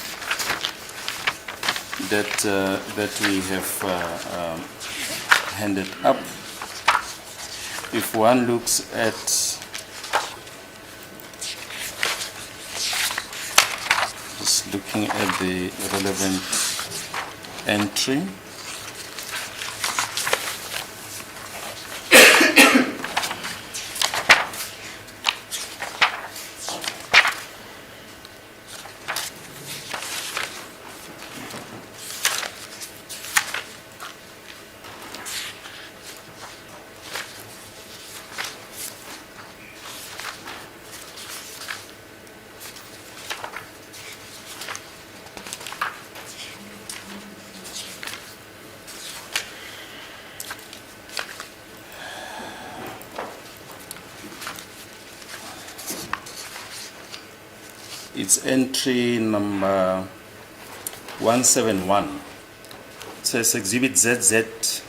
that we have handed up. If one looks at just looking at the relevant entry, it's entry number 171. It says exhibit ZZ3.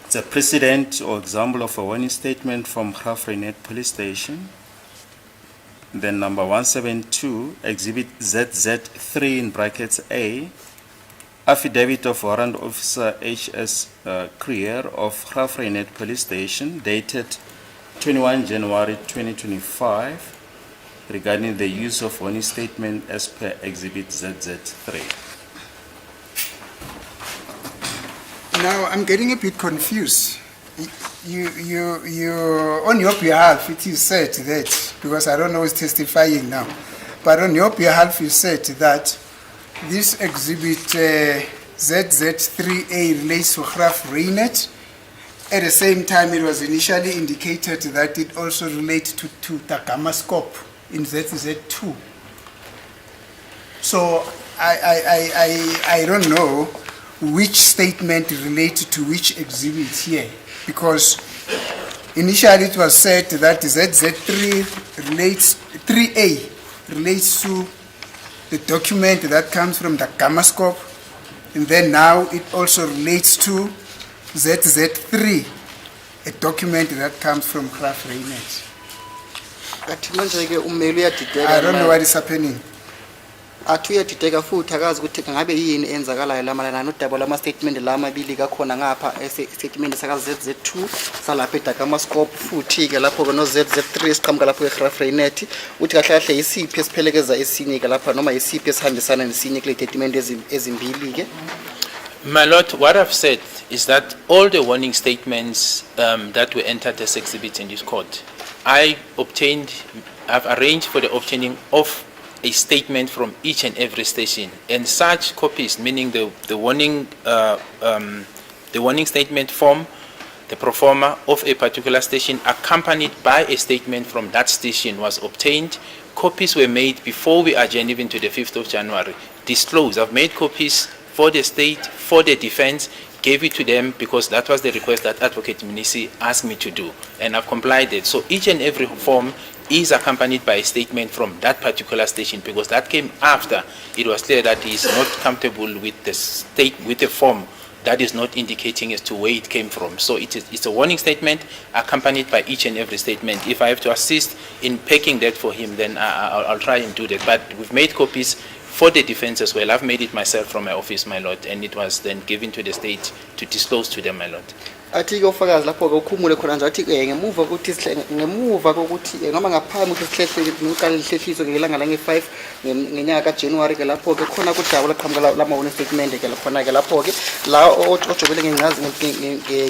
It's a precedent or example of a warning statement from Grafreinet police station. Then number 172, exhibit ZZ3 in brackets A, affidavit of warrant officer H.S. Creer of Grafreinet police station dated 21 January 2025 regarding the use of warning statement as per exhibit ZZ3. Now I'm getting a bit confused. You on your behalf it is said that, because I don't know who's testifying now, but on your behalf you said that this exhibit ZZ3A relates to Grafreinet. At the same time, it was initially indicated that it also relates to Takamascope in ZZ2. So I don't know which statement relates to which exhibit here, because initially it was said that ZZ3 relates, 3A relates to the document that comes from the Gamascope, and then now it also relates to ZZ3, a document that comes from Grafreinet. I don't know what is happening. Atuyadideka futhi akazi ukuthi ngabe yini enzakalayo lamalana nodaba lama statement lamabili kakhona ngapha statement saka ZZ2 salapha eDakamascope futhi ke lapho ke no ZZ3 siqhamuka lapho eGrafreinet uthi kahle kahle isiphi esiphelekeza esinye ke lapha noma isiphi esihambisana nesinye kule statement ezimbili ke. My Lord, what I've said is that all the warning statements that were entered as exhibits in this court, I've arranged for the obtaining of a statement from each and every station, and such copies, meaning the warning statement form, the proforma of a particular station accompanied by a statement from that station was obtained. Copies were made before we adjourned even to the 5th of January. Disclosed. I've made copies for the state, for the defense, gave it to them because that was the request that Advocate Munisi asked me to do, and I've complied it. So each and every form is accompanied by a statement from that particular station, because that came after it was clear that he is not comfortable with the form that is not indicating as to where it came from. So it's a warning statement accompanied by each and every statement. If I have to assist in packing that for him, then I'll try and do that. But we've made copies for the defense as well. I've made it myself from my office, my Lord, and it was then given to the state to disclose to them, my Lord. Athi ke ufakazi lapho ke ukhumule khona nje athi ngemuva kokuthi noma ngaphambi ukuthi sihlehliswe ngiqale lihlehliswe ngelanga la nge5 ngenyanga kaJanuary ke lapho ke khona kudaba laqhamuka lama wona statement ke khona ke lapho ke la ojobele ngingazi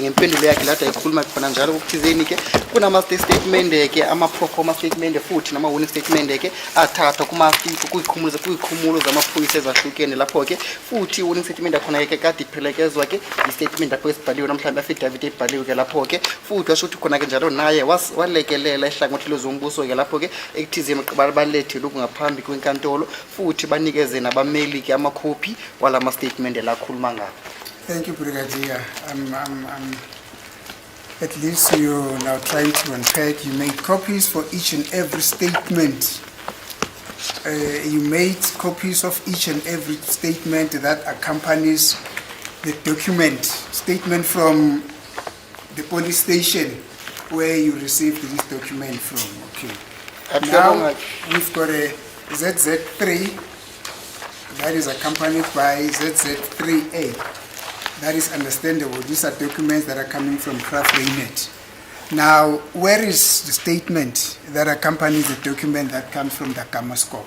ngempendulo yakhe lada ekhuluma khona njalo ukuthizeni ke kunama statement ke ama proforma statement futhi nama wona statement ke athathwa kuma kuyikhumulo izikhululo zamaphoyisa ezahlukene lapho-ke futhi i-warning statement yakhona-ke kade iphelekezwa ke i-statement lapho esibhaliwe namhlanje affidavit ebhaliwe-ke lapho-ke futhi washo ukuthi khona-ke njalo naye walekelela ihlangothi lwezombuso-ke lapho-ke ekuthizeni balethele ngaphambi kwenkantolo futhi banikeze nabameli-ke amakhophi walama statement lakhuluma ngawo. Thank you, Brigadier. At least you're now trying to unpack. You made copies for each and every statement. You made copies of each and every statement that accompanies the document, statement from the police station where you received this document from. Okay. Now we've got a ZZ3 that is accompanied by ZZ3A. That is understandable. These are documents that are coming from Craft Raynet. Now, where is the statement that accompanies the document that comes from the Kamascope?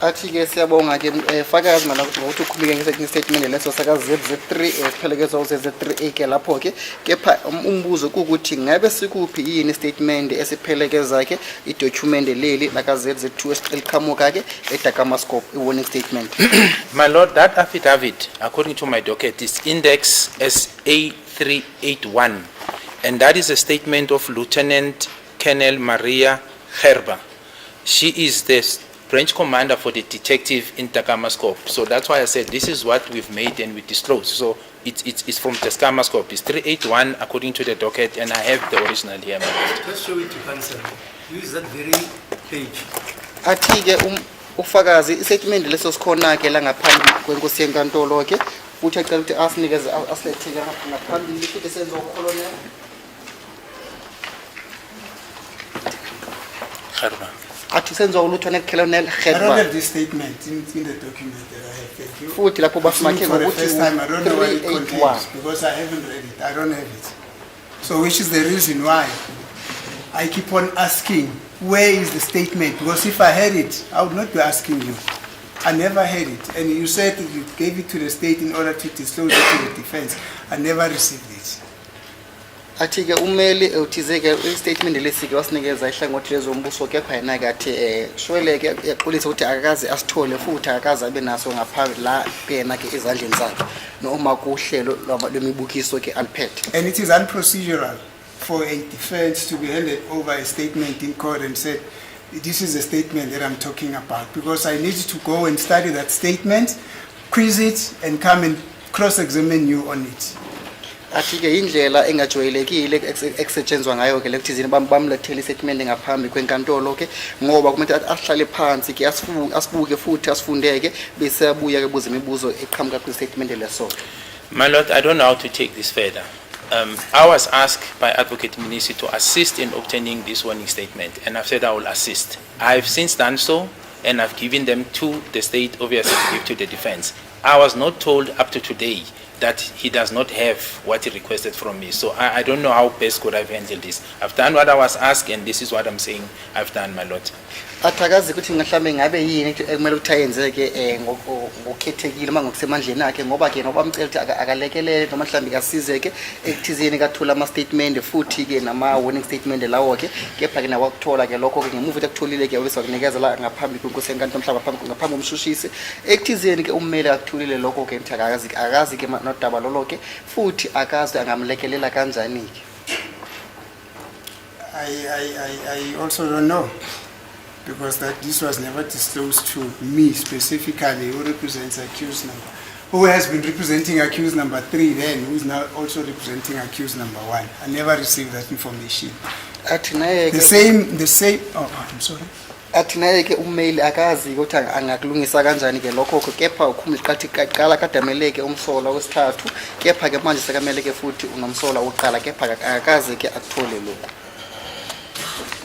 Athi-ke siyabonga-ke fakazi mana ukuthi ukhulike nge-statement leso saka ZZ3 siphelekezwa ZZ3A-ke lapho-ke kepha umbuzo kuwukuthi ngabe sikuphi yini statement esiphelekeza-ke i-document leli laka ZZ2 eliqhamuka-ke eDakamascope i-warning statement. My Lord, that affidavit, according to my docket, is index SA381, and that is a statement of Lieutenant Colonel Maria Gerber. She is the branch commander for the detective in Dakamascope. So that's why I said this is what we've made and we disclose. So it's from Dakamascope. It's 381 according to the docket, and I have the original here. My Lord. Just show it to counsel. Use that very page. Athi-ke ufakazi i-statement leso sikhona-ke la ngaphambi kwenkosi yenkantolo-ke futhi acela ukuthi asinikeze asiletheke ngaphambili futhi Senzo ukolonel. Gerber. Athi Senzo uLieutenant Colonel I don't Gerber. have this statement in the document that I have. Thank you. Futhi lapho basimake For the ngokuthi first time, I don't know what it 381. contains because I haven't read it. I don't have it. So which is the reason why I keep on asking, where is the statement? Because if I had it, I would not be asking you. I never had it. And you said that you gave it to the state in order to disclose it to the defense. I never received it. Athi-ke umeli uthizeke i-statement lesi-ke wasinikeza ihlangothi lezombuso kepha yena-ke athi shwele-ke yaxolisa ukuthi akakaze asithole futhi akakaze abe naso ngaphambi la kuyena-ke ezandleni zakhe noma kuhlelo lwemibukiso-ke aliphethe. And it is unprocedural for a defense to be handed over a statement in court and said, this is the statement that I'm talking about, because I need to go and study that statement, quiz it, and come and cross-examine you on it. Athi-ke indlela engajwayelekile ekusetshenzwa ngayo-ke lekuthizini bamlethele i-statement ngaphambi kwenkantolo-ke ngoba kumele ahlale phansi-ke asibuke futhi asifundeke bese abuya-ke buza imibuzo eqhamuka kwi-statement leso. My Lord, I don't know how to take this further. I was asked by Advocate Munisi to assist in obtaining this warning statement, and I've said I will assist. I've since done so, and I've given them to the state, obviously to give to the defense. I was not told up to today that he does not have what he requested from me. So I don't know how best could I have handled this. I've done what I was asked, and this is what I'm saying I've done, my Lord. Athakazi ukuthi ngahlambe ngabe yini ekumele ukuthi ayenzeke ngokukhethekile mangokusemandleni akhe ngoba ke noba amcela ukuthi akalekelele noma mhlambi kasizeke ekuthizeni kathola ama statement futhi ke nama warning statement lawo ke kepha ke nawakuthola ke lokho ke ngemuva ekutholile ke bese wakunikeza la ngaphambi kwenkosi yenkantolo mhlaba ngaphambi komshushisi ekuthizeni ke ummeli akutholile lokho ke mthi akazi ke nodaba lolo ke futhi akazi angamlekelela kanjani ke. I also don't know, because this was never disclosed to me specifically, who represents accused number, who has been representing accused number 3 then, who is now also representing accused number 1. I never received that information. The same, oh, I'm sorry. Athi naye ke ummeli akazi ukuthi angakulungisa kanjani ke lokho kepha ukhumliqathi qala kadameleke umsola wesithathu kepha ke manje sekamele ke futhi unomsola oqala kepha akazi ke akuthole lokho.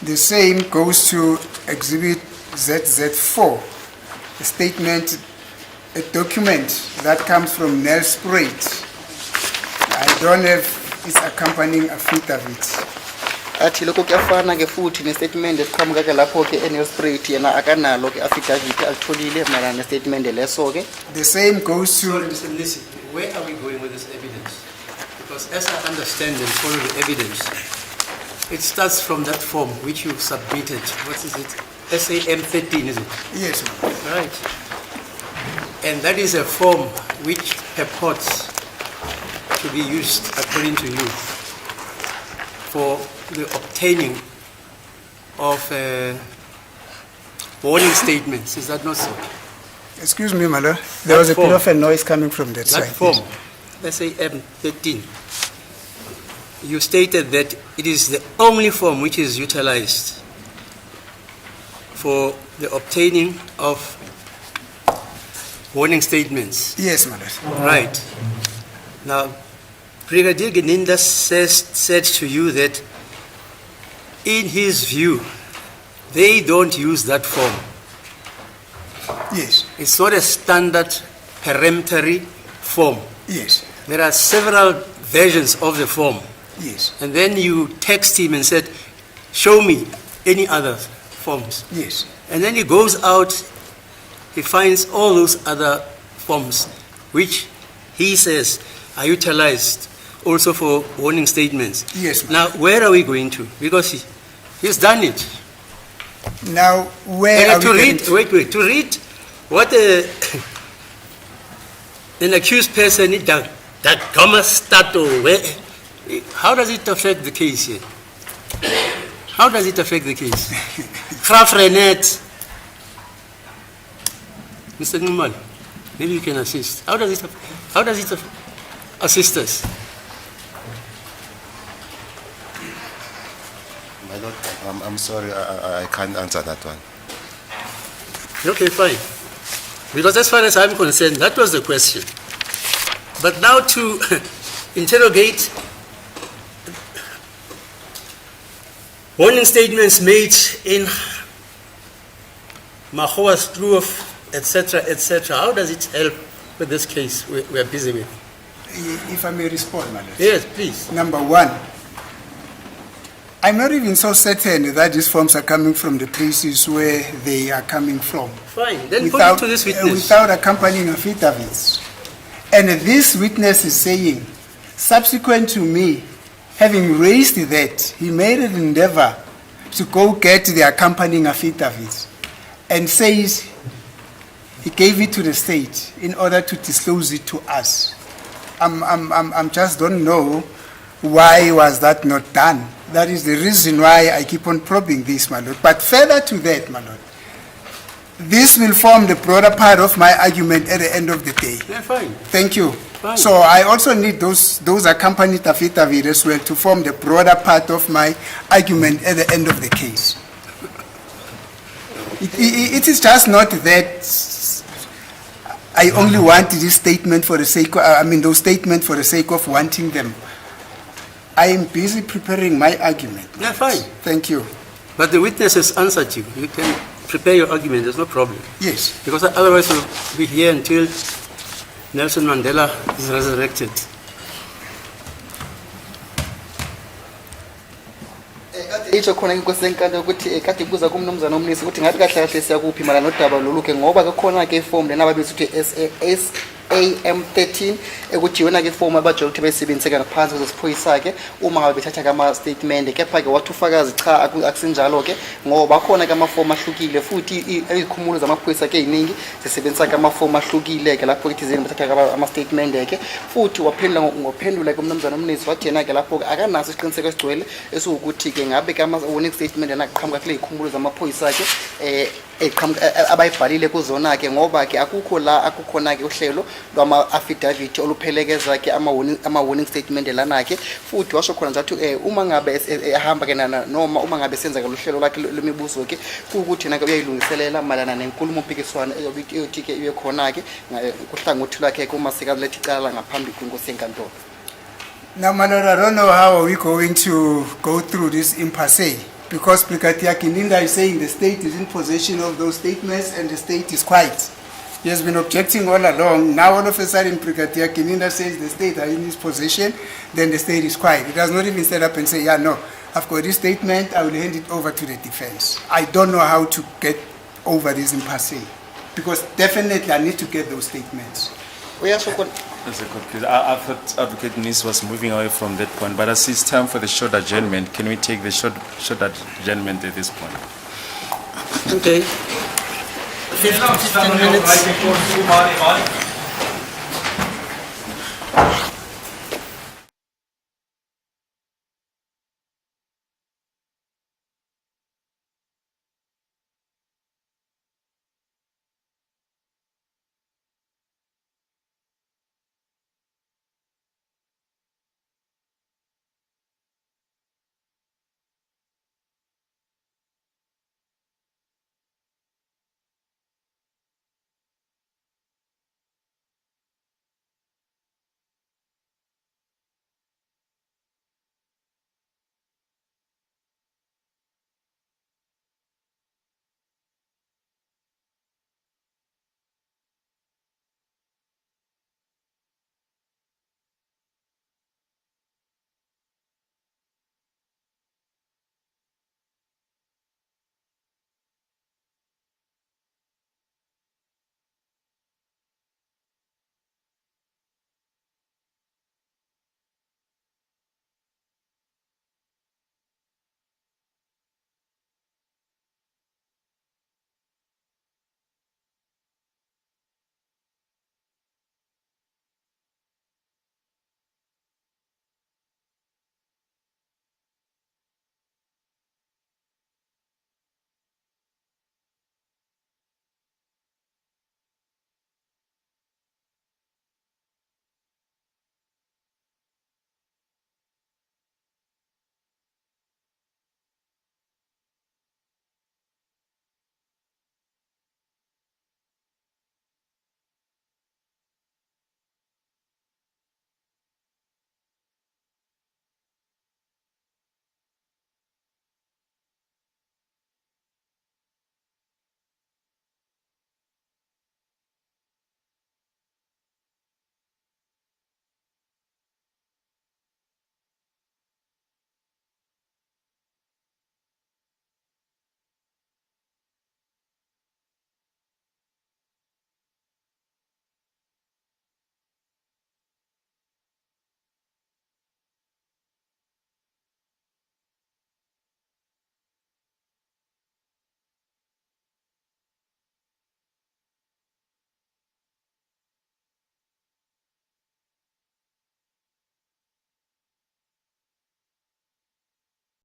The same goes to Exhibit ZZ4, a statement, a document that comes from Nell Sprate. I don't have its accompanying affidavit. Athi lokho kuyafana ke futhi ne-statement esiqhamuka ke lapho ke Nell Sprate yena akanalo ke affidavit alitholile mayelana ne-statement leso ke. The same goes to... Sorry, Mr. Nisi, where are we going with this evidence? Because as I understand and follow the evidence, it starts from that form which you submitted. What is it? SAM 13, is it? Yes, ma'am. Right. And that is a form which purports to be used, according to you, for the obtaining of warning statements. Is that not so? Excuse me, my lord. There was a bit form. of a noise coming from that That side. form, let's say M13, you stated that it is the only form which is utilized for the obtaining of warning statements. Yes, my lord. Right. Now, Brigadier Geninda said to you that in his view, they don't use that form. Yes, It's not a standard peremptory form. yes, There are several versions of the form. yes, And then you text him and said, show me any other forms. yes, And then he goes out, he finds all those other forms, which he says are utilized also for warning statements. yes. ma'am. Now, where are we going to? Because he's done it. Now, where are And to we read, going wait, to read what an accused person, that comma stato, where, how does it affect the case here? How does it affect the case? Graf Renet. Mr. Numal, maybe you can assist. How does it assist us? My lord, I'm sorry, I can't answer that one. Okay, fine. Because as far as I'm concerned, that was the question. But now to interrogate warning statements made in Mahoa's Kloof, etc., etc., how does it help with this case we're busy with? If I may respond, my lord. Yes, please. Number one, I'm not even so certain that these forms are coming from the places where they are coming from. Fine. Then put it to this witness. Without accompanying affidavits. And this witness is saying, subsequent to me having raised that, he made an endeavor to go get the accompanying affidavits and says he gave it to the state in order to disclose it to us. I'm just don't know why was that not done. That is the reason why I keep on probing this, my lord. But further to that, my lord, this will form the broader part of my argument at the end of the day. Yeah, fine. Thank you. Fine. So I also need those accompanied affidavits as well to form the broader part of my argument at the end of the case. It is just not that I only want this statement for the sake of, those statements for the sake of wanting them. I am busy preparing my argument. Yeah, fine. Thank you. But the witness has answered you. You can prepare your argument, there's no problem. Yes. Because otherwise we'll be here until Nelson Mandela is resurrected. itsho khona inkosi yenkantolo ukuthi kade ibuza kumnumzana omnisi ukuthi ngathi kahle kahle siyakuphi mara nodaba lolu-ke ngoba kukhona-ke ifomu lena ababiza ukuthi AM13 ukuthi yona-ke ifomu abajwayele ukuthi bayisebenzise ngaphansi kwezesiphoyisa-ke uma ngabe bethatha-ke ama-statement kepha-ke wathi ufakazi cha akusinjalo-ke ngoba akhona-ke amafomu ahlukile futhi izikhumulo zamaphoyisa-ke ey'ningi zisebenzisa-ke amafomu ahlukile-ke lapho-ke thizeni bethatha-ke ama-statement-ke futhi waphendula-ke umnumzana omnisi wathi yena-ke lapho-ke akanaso isiqiniseko esigcwele esiwukuthi-ke ngabe-ke ama-warning statement yena aqhamuka kule y'khumulo zamaphoyisa-ke abayibhalile kuzona-ke ngoba-ke akukho la akukhona-ke uhlelo lwama-affidavit oluphelekezake ama-warning statement lana-ke futhi washo khona nje uma ngabe ehamba-ke noma uma ngabe senza-ke luhlelo lakhe lwemibuzo-ke kuwukuthi yena-ke uyayilungiselela malana nenkulumo mpikiswano eyothi-ke ibe khona-ke kuhlangothi lwakhe-ke uma sekaletha icala ngaphambi kwenkosi yenkantolo. Now, my lord, I don't know how are we going to go through this impasse, because Brigadier Kininda is saying the state is in possession of those statements and the state is quiet. He has been objecting all along. Now all of a sudden Brigadier Kininda says the state are in his possession, then the state is quiet. He does not even stand up and say, yeah, no, I've got this statement, I will hand it over to the defense. I don't know how to get over this impasse, because definitely I need to get those statements. Please. I thought Advocate Nis was moving away from that point, but as it's time for the short adjournment, can we take the short adjournment at this point? Okay. 15 minutes.